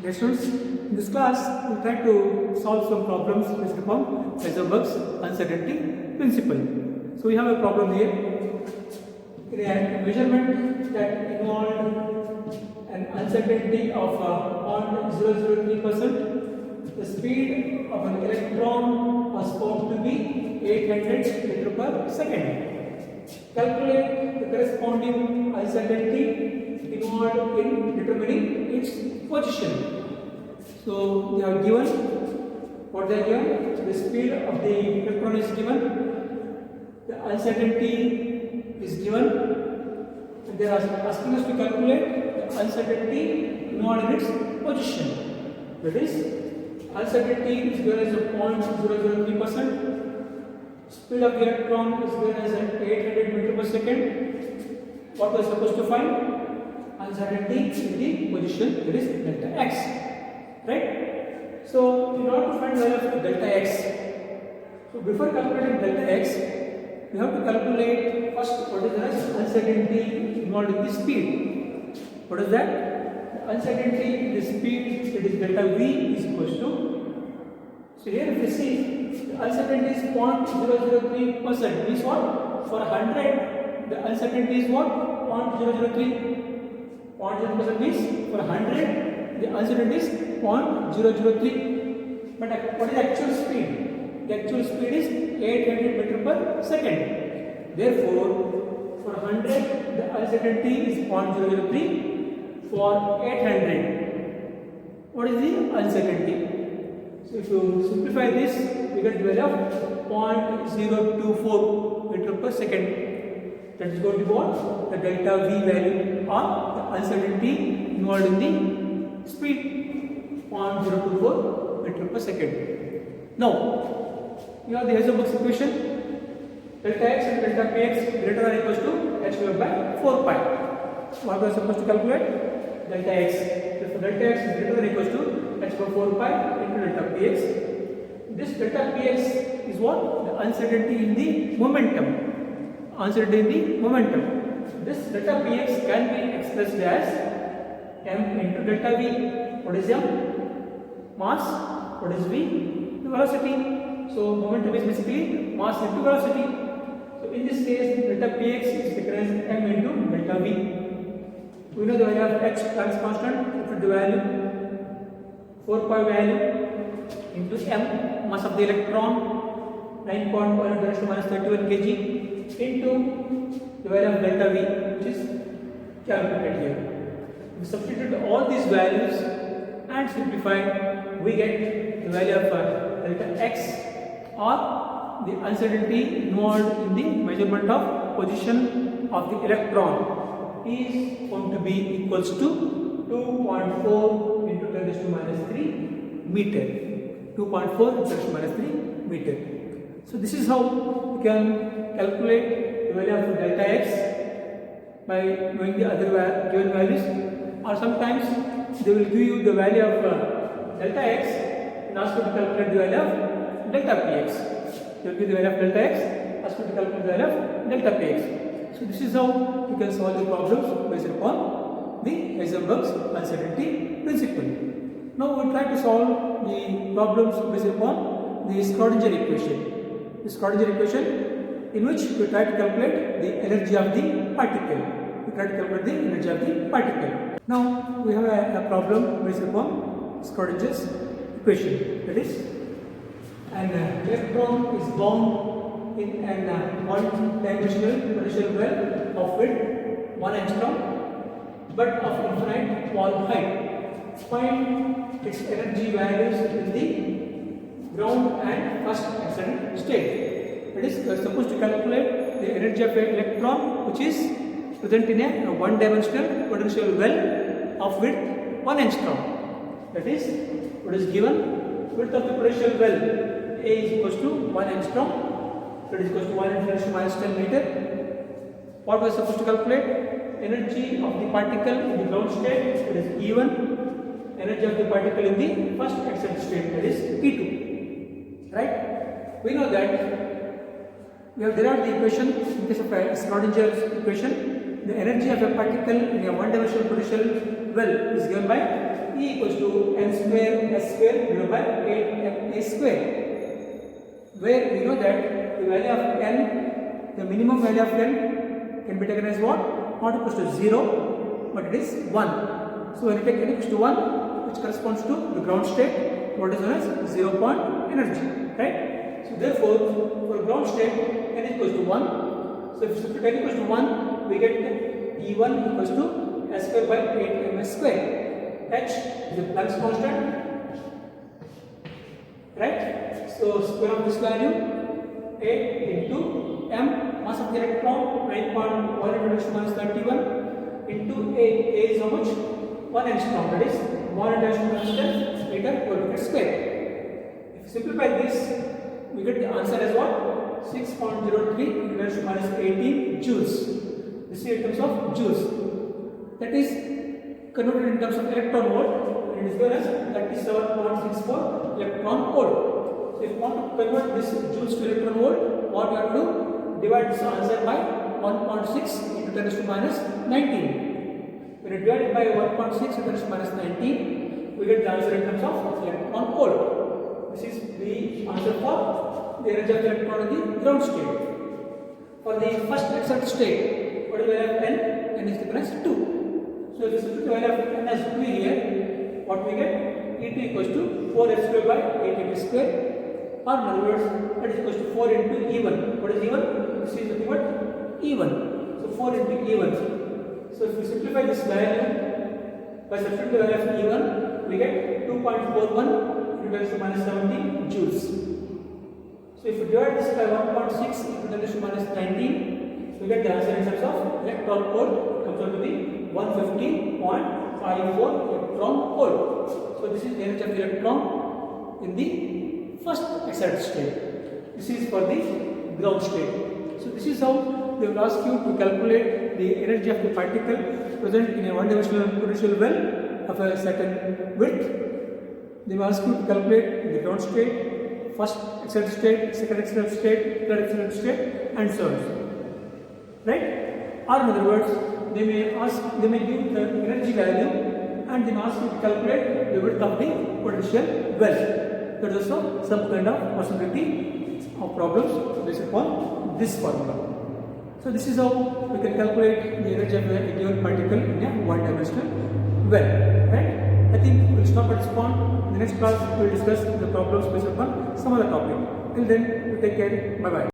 Dear students, in this class we will try to solve some problems based upon Heisenberg's uncertainty principle. So we have a problem here. In a measurement that involved an uncertainty of 0.003%, the speed of an electron was found to be 800 meter per second. Calculate the corresponding uncertainty involved in determining its position. So they are given what they are given. The speed of the electron is given. The uncertainty is given. And they are asking us to calculate the uncertainty involved in its position. That is, uncertainty is given as a 0.003%. Speed of the electron is given as 800 meter per second. What we are supposed to find? Uncertainty in the position, that is delta x, right? So in order to find the value of delta x, so before calculating delta x, we have to calculate first what is the uncertainty involved in the speed. What is that? The uncertainty in the speed, that is delta v, is equals to, so here if you see, the uncertainty is 0.003%, means what? For 100, the uncertainty is what? 0.003. 0.0% means for 100 the uncertainty is 0.003. But what is the actual speed? The actual speed is 800 meter per second. Therefore, for 100 the uncertainty is 0.003. For 800, what is the uncertainty? So if you simplify this, we get the value of 0.024 meter per second. That is going to be what? The delta v value or the uncertainty involved in the speed, 0.024 meter per second. Now, you have the Heisenberg's equation, delta x and delta px greater than or equals to h square by 4 pi. What we are supposed to calculate? Delta x. Therefore, delta x is greater than or equals to h by 4 pi into delta px. This delta px is what? The uncertainty in the momentum. Uncertainty in the momentum. This delta px can be expressed as m into delta v. What is m? Mass. What is v? The velocity. So momentum is basically mass into velocity. So in this case, delta px is taken as m into delta v. We know the value of h times constant. Put the value 4 pi value into m, mass of the electron 9.1 × 10⁻31 kg, into the value of delta v, which is calculated here. We substitute all these values and simplify, we get the value of delta x, or the uncertainty involved in the measurement of position of the electron is going to be equals to 2.4 into 10⁻³ meter. 2.4 into 10⁻³ meter. So this is how we can calculate the value of delta x by knowing the other given values, or sometimes they will give you the value of delta x and ask you to calculate the value of delta px. They will give the value of delta x, ask you to calculate the value of delta px. So this is how you can solve the problems based upon the Heisenberg's uncertainty principle. Now we will try to solve the problems based upon the Schrodinger equation. The Schrodinger equation, in which we try to calculate the energy of the particle. We try to calculate the energy of the particle. Now we have a problem based upon Schrodinger's equation. That is, an electron is bound in an one-dimensional potential well of width 1 angstrom, but of infinite wall height. Find its energy values in the ground and first accident state. That is, we are supposed to calculate the energy of an electron which is present in a one-dimensional potential well of width 1 angstrom. That is, what is given? Width of the potential well A is equals to 1 angstrom. That is equals to 1 × 10⁻10 meter. What we are supposed to calculate? Energy of the particle in the ground state, that is E1. Energy of the particle in the first accident state, that is E2. Right? We know that we have derived the equation in case of Schrodinger's equation. The energy of a particle in a one-dimensional potential well is given by E equals to n square s square divided by 8ma square, where we know that the value of n, the minimum value of n can be taken as what? Not equals to 0, but it is 1. So when you take n equals to 1, which corresponds to the ground state, what is known as 0 point energy, right? So therefore, for ground state, n equals to 1. So if n equals to 1, we get E1 equals to s square by 8ma square. H is the Planck's constant, right? So square of this value, 8 into m, mass of the electron 9.1 × 10⁻31 into A is how much? 1 angstrom, that is 1 × 10⁻10 meter per meter square. If you simplify this, we get the answer as what? 6.03 × 10⁻18 joules. This is in terms of joules. That is converted in terms of electron volt, and it is given as 37.64 electron volt. So if you want to convert this joules to electron volt, what you have to do? Divide this answer by 1.6 into 10⁻19. When you divide it by 1.6 into 10⁻19, we get the answer in terms of electron volt. This is the answer for the energy of electron in the ground state. For the first excited state, what is the value of n? N is given as 2. So if you substitute the value of n as 2 here, what we get? E2 equals to 4s square by 8m square, or in other words, that is equals to 4 into E1. What is E1? This is nothing but E1. So 4 into E1. So if we simplify this value by substituting the value of E1, we get 2.41 into 10⁻17 joules. So if you divide this by 1.6 into 10⁻19, we get the answer in terms of electron volt. It comes out to be 150.54 electron volt. So this is the energy of the electron in the first excited state. This is for the ground state. So this is how they will ask you to calculate the energy of the particle present in a one-dimensional potential well of a certain width. They will ask you to calculate the ground state, first excited state, second excited state, third excited state, and so on. Right? Or in other words, they may give the energy value and then ask you to calculate the width of the potential well. There is also some kind of possibility of problems based upon this formula. So this is how we can calculate the energy of a given particle in a one-dimensional well. Right? I think we will stop at this point. In the next class, we will discuss the problems based upon some other topic. Till then, you take care. Bye bye.